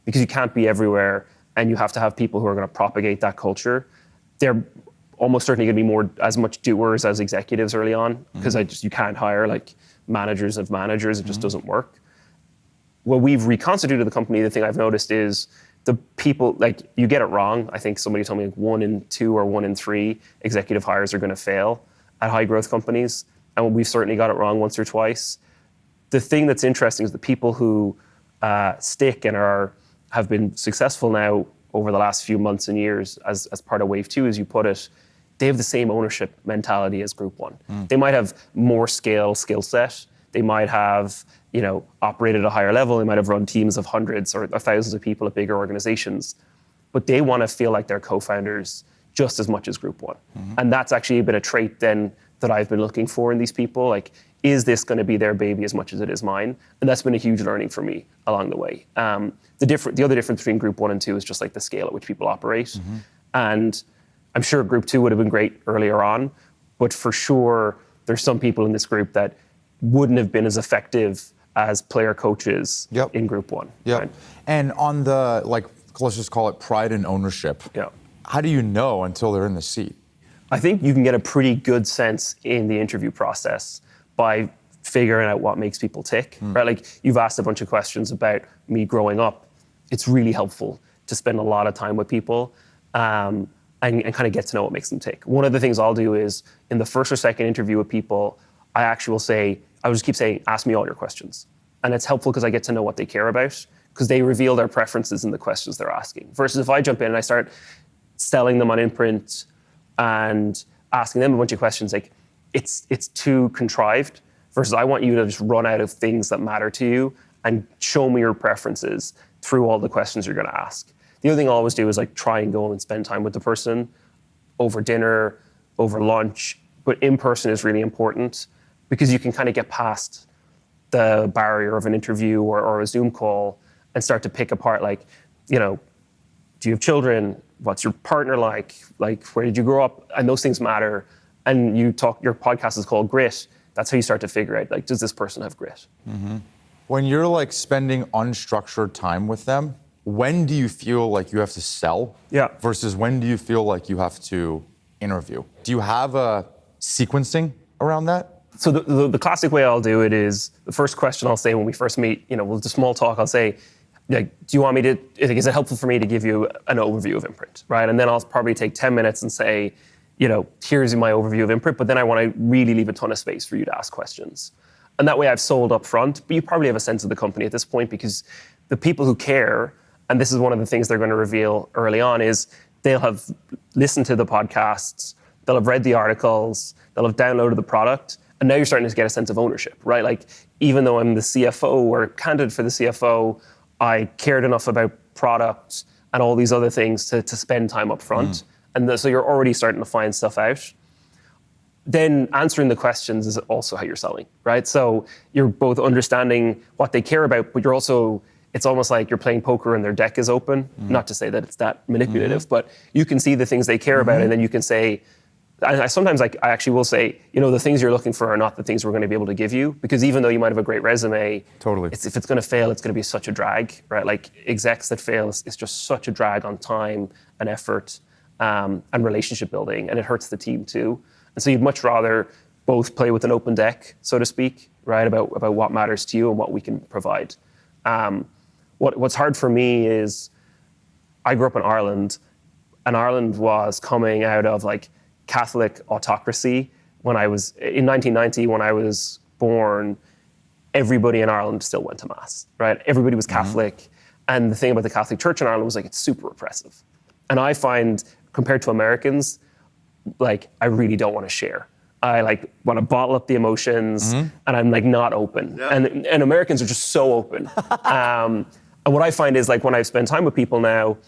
Because you can't be everywhere, and you have to have people who are going to propagate that culture. They're almost certainly going to be more as much doers as executives early on, because you can't hire like managers of managers. It just doesn't work. Well, we've reconstituted the company. The thing I've noticed is the people, like, you get it wrong. I think somebody told me like 1 in 2 or 1 in 3 executive hires are going to fail at high growth companies. And we've certainly got it wrong once or twice. The thing that's interesting is the people who stick and have been successful now over the last few months and years as part of wave 2, as you put it, they have the same ownership mentality as group 1. They might have more skill set. They might have, operated at a higher level. They might have run teams of hundreds or thousands of people at bigger organizations, but they want to feel like they're co-founders just as much as group 1. And that's actually been a trait then that I've been looking for in these people. Like, is this going to be their baby as much as it is mine? And that's been a huge learning for me along the way. The other difference between group 1 and 2 is just like the scale at which people operate. And I'm sure group 2 would have been great earlier on, but for sure, there's some people in this group that wouldn't have been as effective as player coaches in group 1. Yep. Right? And on the, like, let's just call it pride and ownership. Yeah. How do you know until they're in the seat? I think you can get a pretty good sense in the interview process by figuring out what makes people tick, right? Like, you've asked a bunch of questions about me growing up. It's really helpful to spend a lot of time with people and kind of get to know what makes them tick. One of the things I'll do is, in the first or second interview with people, I will just keep saying, ask me all your questions. And it's helpful because I get to know what they care about, because they reveal their preferences in the questions they're asking. Versus if I jump in and I start selling them on Imprint and asking them a bunch of questions, like, it's too contrived, versus I want you to just run out of things that matter to you and show me your preferences through all the questions you're going to ask. The other thing I'll always do is like try and go and spend time with the person over dinner, over lunch, but in person is really important because you can kind of get past the barrier of an interview or a Zoom call and start to pick apart, like, do you have children? What's your partner like? Like, where did you grow up? And those things matter. And your podcast is called Grit. That's how you start to figure out, like, does this person have grit? When you're like spending unstructured time with them, when do you feel like you have to sell versus when do you feel like you have to interview? Do you have a sequencing around that? So the classic way I'll do it is, the first question I'll say when we first meet, we'll do small talk, I'll say, like, do you want me to, is it helpful for me to give you an overview of Imprint, right? And then I'll probably take 10 minutes and say, here's my overview of Imprint, but then I want to really leave a ton of space for you to ask questions. And that way I've sold up front, but you probably have a sense of the company at this point, because the people who care, and this is one of the things they're going to reveal early on, is they'll have listened to the podcasts, they'll have read the articles, they'll have downloaded the product, and now you're starting to get a sense of ownership, right? Like, even though I'm the CFO or candidate for the CFO, I cared enough about product and all these other things to spend time up front. And so you're already starting to find stuff out. Then answering the questions is also how you're selling, right? So you're both understanding what they care about, but you're also it's almost like you're playing poker and their deck is open. Not to say that it's that manipulative, but you can see the things they care about, and then you can say, sometimes I actually will say, the things you're looking for are not the things we're going to be able to give you, because even though you might have a great resume, Totally. if it's going to fail, it's going to be such a drag, right? Like execs that fail is just such a drag on time and effort and relationship building, and it hurts the team too. And so you'd much rather both play with an open deck, so to speak, right? About what matters to you and what we can provide. What's hard for me is I grew up in Ireland, and Ireland was coming out of like Catholic autocracy. When I was in 1990, when I was born, everybody in Ireland still went to mass, right? Everybody was Catholic, and the thing about the Catholic Church in Ireland was like it's super repressive. And I find, compared to Americans, like I really don't want to share. I like want to bottle up the emotions, and I'm like not open. Yeah. And Americans are just so open. And what I find is like when I spend time with people now,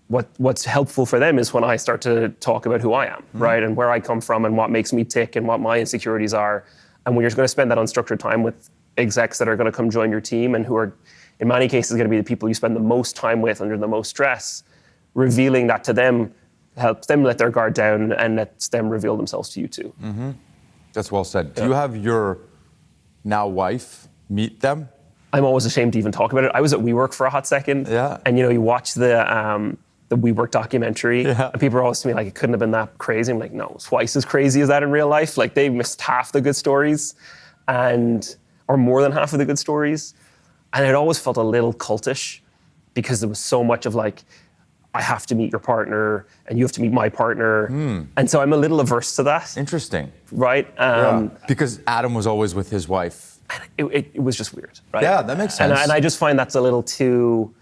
what's helpful for them is when I start to talk about who I am, right? And where I come from and what makes me tick and what my insecurities are. And when you're going to spend that unstructured time with execs that are going to come join your team and who are, in many cases, going to be the people you spend the most time with under the most stress, revealing that to them helps them let their guard down and lets them reveal themselves to you too. That's well said. Do you have your now wife meet them? I'm always ashamed to even talk about it. I was at WeWork for a hot second. Yeah. And you watch the WeWork documentary, and people are always to me like, it couldn't have been that crazy. I'm like, no, it's twice as crazy as that in real life. Like they missed half the good stories or more than half of the good stories. And it always felt a little cultish because there was so much of like, I have to meet your partner and you have to meet my partner. And so I'm a little averse to that. Interesting. Right? Because Adam was always with his wife. It was just weird, right? Yeah, that makes sense. And I just find that's a little too,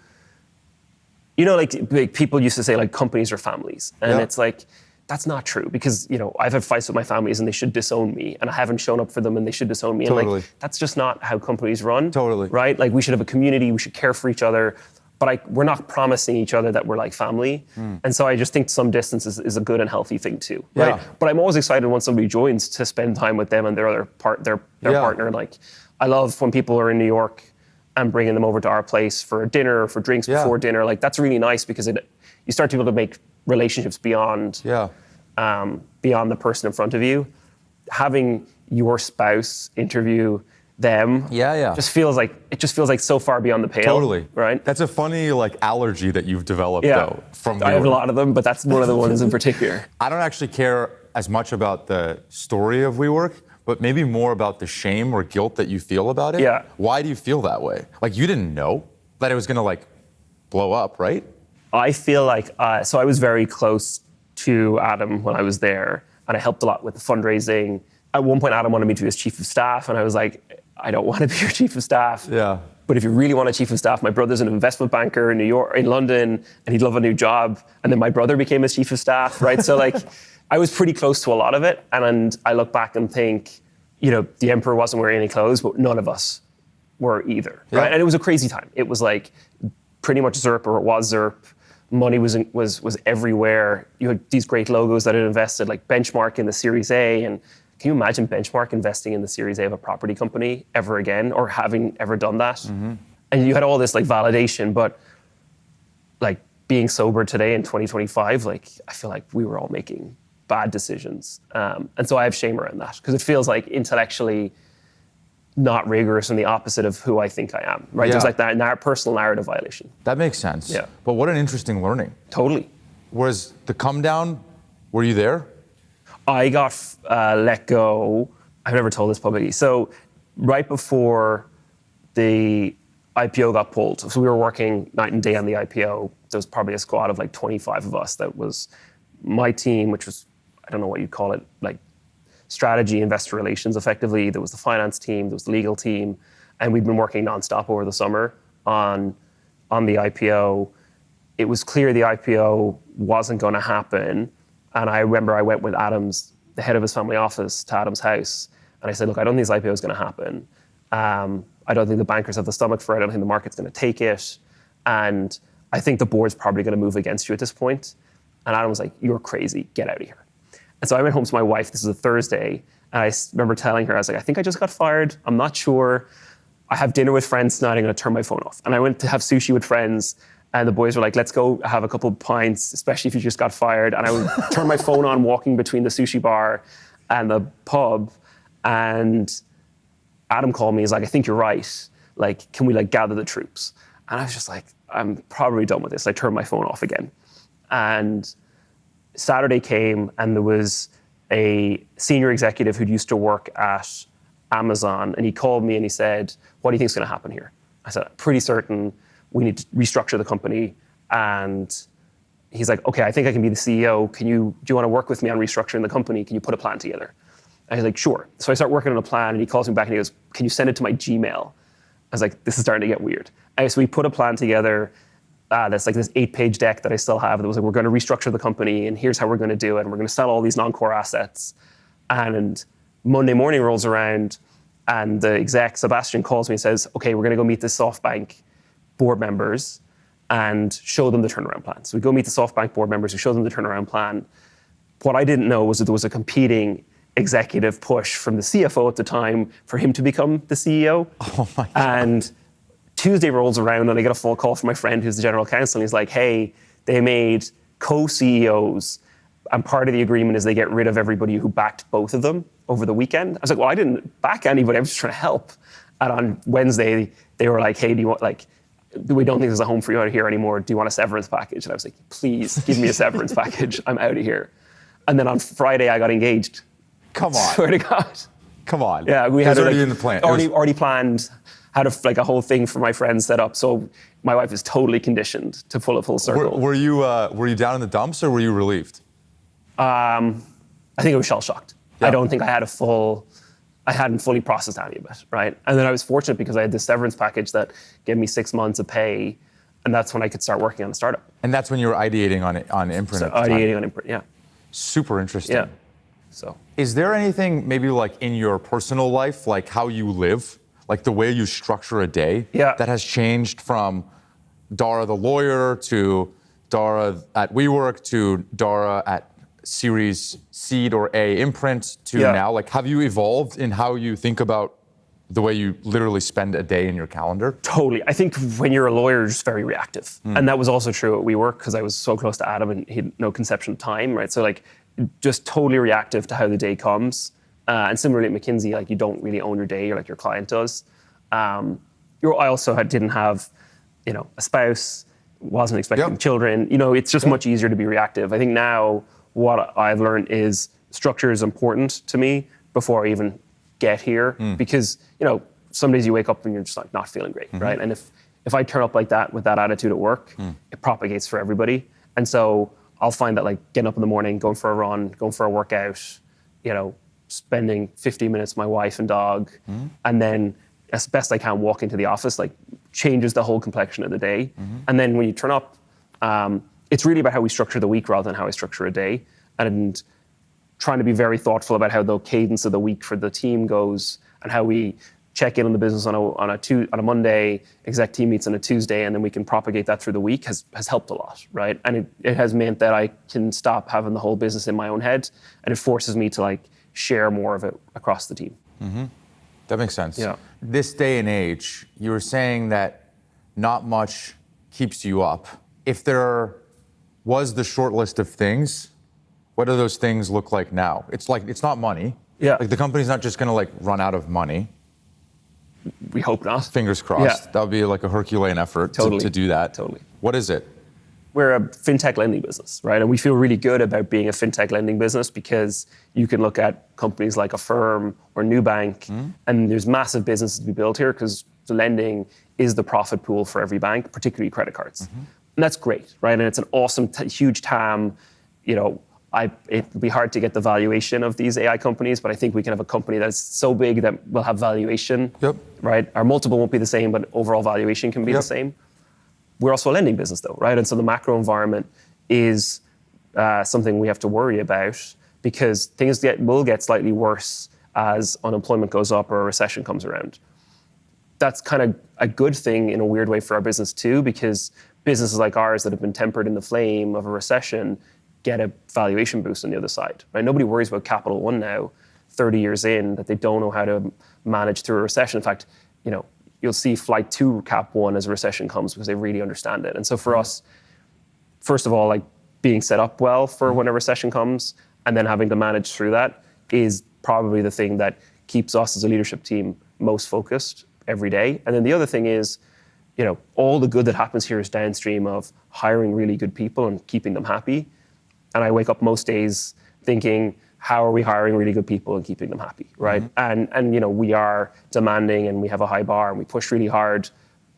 like people used to say like companies are families. And it's like, that's not true because, I've had fights with my families and they should disown me and I haven't shown up for them and they should disown me. Totally. And like, that's just not how companies run. Totally. Right? Like we should have a community, we should care for each other. But we're not promising each other that we're like family. And so I just think some distance is a good and healthy thing too, right? Yeah. But I'm always excited when somebody joins to spend time with them and their other their partner. Like I love when people are in New York and bringing them over to our place for a dinner or for drinks before dinner. Like that's really nice because you start to be able to make relationships beyond the person in front of you. Having your spouse interview them just feels like so far beyond the pale. Totally. Right? That's a funny allergy that you've developed though. I have a lot of them, but that's one of the ones in particular. I don't actually care as much about the story of WeWork, but maybe more about the shame or guilt that you feel about it. Yeah. Why do you feel that way? Like you didn't know that it was gonna blow up, right? I feel like, so I was very close to Adam when I was there, and I helped a lot with the fundraising. At one point, Adam wanted me to be his chief of staff, and I was like, I don't want to be your chief of staff. Yeah. But if you really want a chief of staff, my brother's an investment banker in New York, in London, and he'd love a new job. And then my brother became his chief of staff, right? So I was pretty close to a lot of it. And I look back and think, the emperor wasn't wearing any clothes, but none of us were either, right? And it was a crazy time. It was like pretty much ZERP, or it was ZERP. Money was everywhere. You had these great logos that had invested, like Benchmark in the Series A, and can you imagine Benchmark investing in the Series A of a property company ever again, or having ever done that? And you had all this validation, but being sober today in 2025, I feel like we were all making bad decisions. And so I have shame around that because it feels like intellectually not rigorous and the opposite of who I think I am, right? Yeah. There's that personal narrative violation. That makes sense. Yeah. But what an interesting learning. Totally. Was the come down, were you there? I got let go. I've never told this publicly. So right before the IPO got pulled, so we were working night and day on the IPO. There was probably a squad of 25 of us. That was my team, which was, I don't know what you'd call it, strategy, investor relations, effectively. There was the finance team, there was the legal team, and we'd been working nonstop over the summer on the IPO. It was clear the IPO wasn't going to happen. And I remember I went with the head of his family office, to Adam's house. And I said, look, I don't think this IPO is going to happen. I don't think the bankers have the stomach for it. I don't think the market's going to take it. And I think the board's probably going to move against you at this point. And Adam was like, you're crazy. Get out of here. And so I went home to my wife. This was a Thursday. And I remember telling her, I was like, I think I just got fired. I'm not sure. I have dinner with friends tonight, I'm going to turn my phone off. And I went to have sushi with friends, and the boys were like, let's go have a couple of pints, especially if you just got fired. And I would turn my phone on walking between the sushi bar and the pub. And Adam called me, he's like, I think you're right. Like, can we like gather the troops? And I was just like, I'm probably done with this. I turned my phone off again. And Saturday came, and there was a senior executive who used to work at Amazon, and he called me and he said, what do you think is going to happen here? I said, I'm pretty certain we need to restructure the company. And he's like, okay, I think I can be the CEO. Do you want to work with me on restructuring the company? Can you put a plan together? And he's like, sure. So I start working on a plan, and he calls me back and he goes, can you send it to my Gmail? I was like, this is starting to get weird. And so we put a plan together that's like this 8-page deck that I still have that was like, we're going to restructure the company, and here's how we're going to do it, and we're going to sell all these non-core assets. And Monday morning rolls around, and the exec, Sebastian, calls me and says, okay, we're going to go meet the SoftBank board members and show them the turnaround plan. So we go meet the SoftBank board members, we show them the turnaround plan. What I didn't know was that there was a competing executive push from the CFO at the time for him to become the CEO. Oh my God. And Tuesday rolls around, and I get a phone call from my friend who's the general counsel, and he's like, hey, they made co-CEOs, and part of the agreement is they get rid of everybody who backed both of them over the weekend. I was like, well, I didn't back anybody, I was just trying to help. And on Wednesday, they were like, hey, do you want, like, we don't think there's a home for you out here anymore. Do you want a severance package? And I was like, please give me a severance package. I'm out of here. And then on Friday, I got engaged. Come on. Swear to God. Come on. Yeah, we It had was already in the plan. Already planned, had a whole thing for my friends set up. So my wife is totally conditioned to pull a full circle. Were you down in the dumps, or were you relieved? I think I was shell-shocked. Yeah. I don't think I hadn't fully processed any of it, right? And then I was fortunate because I had this severance package that gave me 6 months of pay, and that's when I could start working on the startup. And that's when you were ideating on Imprint. So at the time. ideating on Imprint, yeah. Super interesting. Yeah. So Is there anything maybe like in your personal life, like how you live, like the way you structure a day, that has changed from Daragh the lawyer to Daragh at WeWork to Daragh at Series Seed or A Imprint to now? Like, have you evolved in how you think about the way you literally spend a day in your calendar? Totally. I think when you're a lawyer, you're just very reactive. And that was also true at WeWork because I was so close to Adam and he had no conception of time, right? So like, just totally reactive to how the day comes. And similarly at McKinsey, like you don't really own your day, you're like your client does. I also didn't have, a spouse, wasn't expecting children. It's just much easier to be reactive. I think now what I've learned is structure is important to me before I even get here because, some days you wake up and you're just like not feeling great, right? And if I turn up like that with that attitude at work, it propagates for everybody. And so I'll find that like getting up in the morning, going for a run, going for a workout, spending 15 minutes with my wife and dog, and then as best I can walk into the office, like changes the whole complexion of the day. And then when you turn up, it's really about how we structure the week rather than how I structure a day. And trying to be very thoughtful about how the cadence of the week for the team goes and how we check in on the business on a Monday, exec team meets on a Tuesday, and then we can propagate that through the week has helped a lot, right? And it has meant that I can stop having the whole business in my own head, and it forces me to like share more of it across the team. That makes sense. Yeah. This day and age, you were saying that not much keeps you up. If there was the short list of things, what do those things look like now? It's not money. Yeah. Like the company's not just gonna like run out of money. We hope not. Fingers crossed. Yeah. That would be like a Herculean effort to do that. Totally. What is it? We're a fintech lending business, right? And we feel really good about being a fintech lending business because you can look at companies like Affirm or Nubank, and there's massive businesses to be built here because the lending is the profit pool for every bank, particularly credit cards. And that's great, right? And it's an awesome, huge TAM. It'd be hard to get the valuation of these AI companies, but I think we can have a company that's so big that will have valuation, right? Our multiple won't be the same, but overall valuation can be the same. We're also a lending business though, right? And so the macro environment is something we have to worry about because things will get slightly worse as unemployment goes up or a recession comes around. That's kind of a good thing in a weird way for our business too, because businesses like ours that have been tempered in the flame of a recession get a valuation boost on the other side, right? Nobody worries about Capital One now, 30 years in, that they don't know how to manage through a recession. In fact, you'll see flight to cap one as a recession comes because they really understand it. And so for us, first of all, like being set up well for when a recession comes and then having to manage through that is probably the thing that keeps us as a leadership team most focused every day. And then the other thing is, all the good that happens here is downstream of hiring really good people and keeping them happy. And I wake up most days thinking, how are we hiring really good people and keeping them happy, right? And we are demanding and we have a high bar and we push really hard,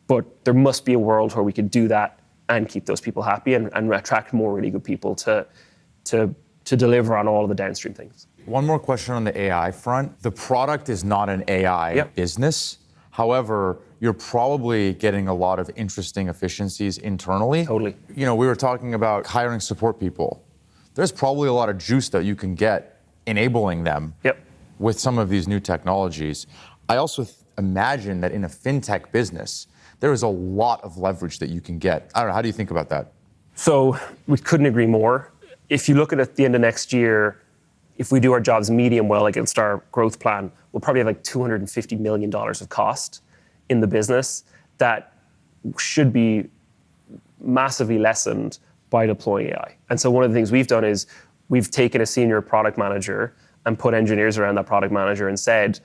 but there must be a world where we could do that and keep those people happy and attract more really good people to deliver on all of the downstream things. One more question on the AI front. The product is not an AI business. However, you're probably getting a lot of interesting efficiencies internally. Totally. We were talking about hiring support people. There's probably a lot of juice that you can get enabling them with some of these new technologies. I also imagine that in a fintech business, there is a lot of leverage that you can get. I don't know, how do you think about that? So we couldn't agree more. If you look at the end of next year, if we do our jobs medium well against our growth plan, we'll probably have like $250 million of cost in the business that should be massively lessened by deploying AI. And so one of the things we've done is we've taken a senior product manager and put engineers around that product manager and said,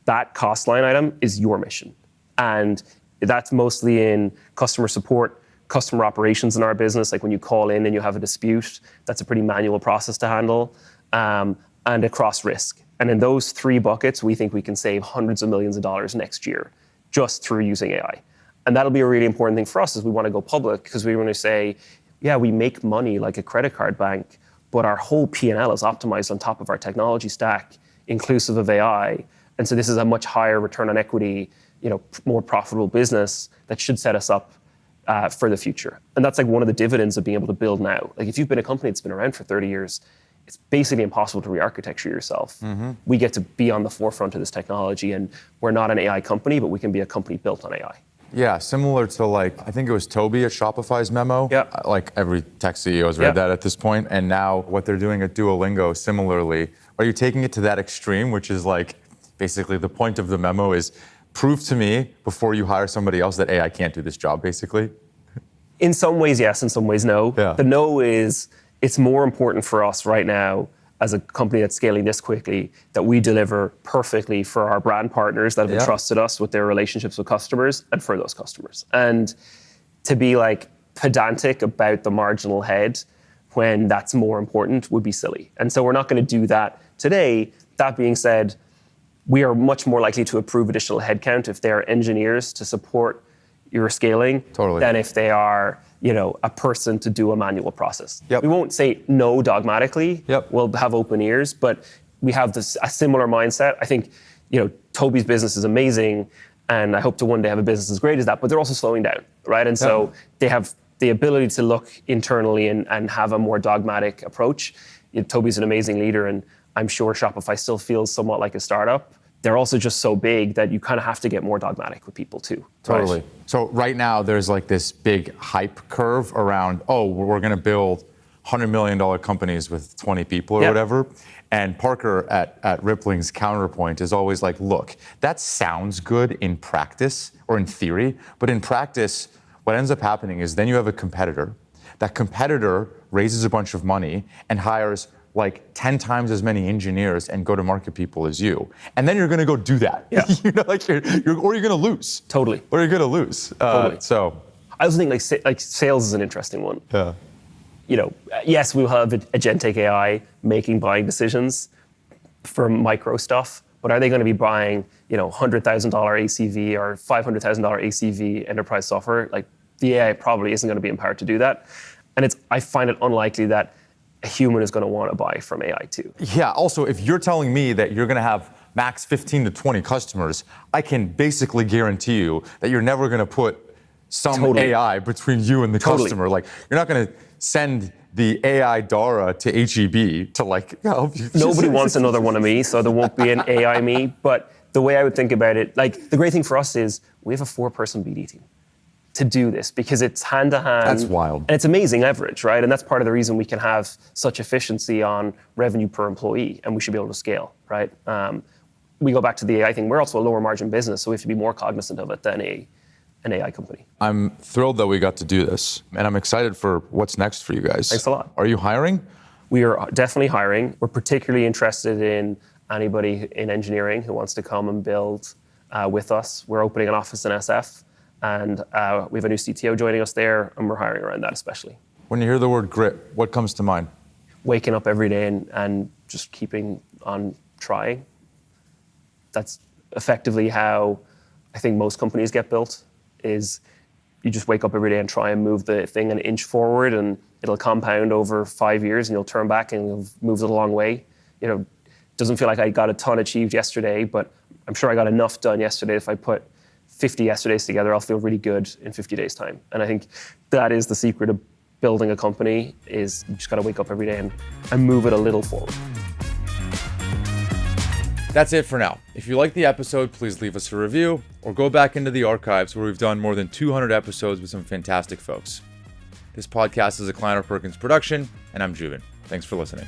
that cost line item is your mission. And that's mostly in customer support, customer operations in our business. Like when you call in and you have a dispute, that's a pretty manual process to handle, and across risk. And in those three buckets, we think we can save hundreds of millions of dollars next year just through using AI. And that'll be a really important thing for us as we want to go public, because we want to say, yeah, we make money like a credit card bank, but our whole P&L is optimized on top of our technology stack, inclusive of AI. And so this is a much higher return on equity, more profitable business that should set us up for the future. And that's like one of the dividends of being able to build now. Like if you've been a company that's been around for 30 years, it's basically impossible to re-architecture yourself. We get to be on the forefront of this technology, and we're not an AI company, but we can be a company built on AI. Yeah, similar to I think it was Toby at Shopify's memo. Yeah. Like every tech CEO has read that at this point. And now what they're doing at Duolingo, similarly. Are you taking it to that extreme, which is like basically the point of the memo is prove to me before you hire somebody else that AI can't do this job, basically? In some ways, yes. In some ways, no. Yeah. The no is it's more important for us right now as a company that's scaling this quickly that we deliver perfectly for our brand partners that have entrusted us with their relationships with customers and for those customers. And to be like pedantic about the marginal head when that's more important would be silly. And so we're not going to do that today. That being said, we are much more likely to approve additional headcount if they are engineers to support your scaling than if they are, a person to do a manual process. We won't say no dogmatically. We'll have open ears, but we have a similar mindset. I think, Toby's business is amazing, and I hope to one day have a business as great as that, but they're also slowing down, right? And so they have the ability to look internally and have a more dogmatic approach. Toby's an amazing leader, and I'm sure Shopify still feels somewhat like a startup. They're also just so big that you kind of have to get more dogmatic with people too. Totally. Right? So right now there's like this big hype curve around, we're going to build $100 million companies with 20 people or whatever. And Parker at Rippling's counterpoint is always like, look, that sounds good in practice or in theory, but in practice, what ends up happening is then you have a competitor. That competitor raises a bunch of money and hires like 10 times as many engineers and go-to-market people as you. And then you're gonna go do that. Or you're gonna lose. Totally. Or you're gonna lose. Totally. So. I also think like sales is an interesting one. Yes, we'll have agentic AI making buying decisions for micro stuff, but are they gonna be buying, $100,000 ACV or $500,000 ACV enterprise software? Like the AI probably isn't gonna be empowered to do that. And I find it unlikely that a human is going to want to buy from AI too. Yeah, also, if you're telling me that you're going to have max 15 to 20 customers, I can basically guarantee you that you're never going to put some AI between you and the customer. Like, you're not going to send the AI Daragh to HEB to help you. Nobody wants another one of me, so there won't be an AI me. But the way I would think about it, the great thing for us is we have a 4-person BD team to do this because it's hand to hand. That's wild. And it's amazing leverage, right? And that's part of the reason we can have such efficiency on revenue per employee, and we should be able to scale, right? we go back to the AI thing. We're also a lower margin business, so we have to be more cognizant of it than an AI company. I'm thrilled that we got to do this, and I'm excited for what's next for you guys. Thanks a lot. Are you hiring? We are definitely hiring. We're particularly interested in anybody in engineering who wants to come and build with us. We're opening an office in SF, and we have a new CTO joining us there, and we're hiring around that especially. When you hear the word grit, what comes to mind? Waking up every day and just keeping on trying. That's effectively how I think most companies get built, is you just wake up every day and try and move the thing an inch forward, and it'll compound over 5 years, and you'll turn back and you'll move it a long way. You know, it doesn't feel like I got a ton achieved yesterday, but I'm sure I got enough done yesterday. If I put 50 yesterdays together, I'll feel really good in 50 days' time. And I think that is the secret of building a company, is you just got to wake up every day and move it a little forward. That's it for now. If you liked the episode, please leave us a review or go back into the archives where we've done more than 200 episodes with some fantastic folks. This podcast is a Kleiner Perkins production, and I'm Joubin. Thanks for listening.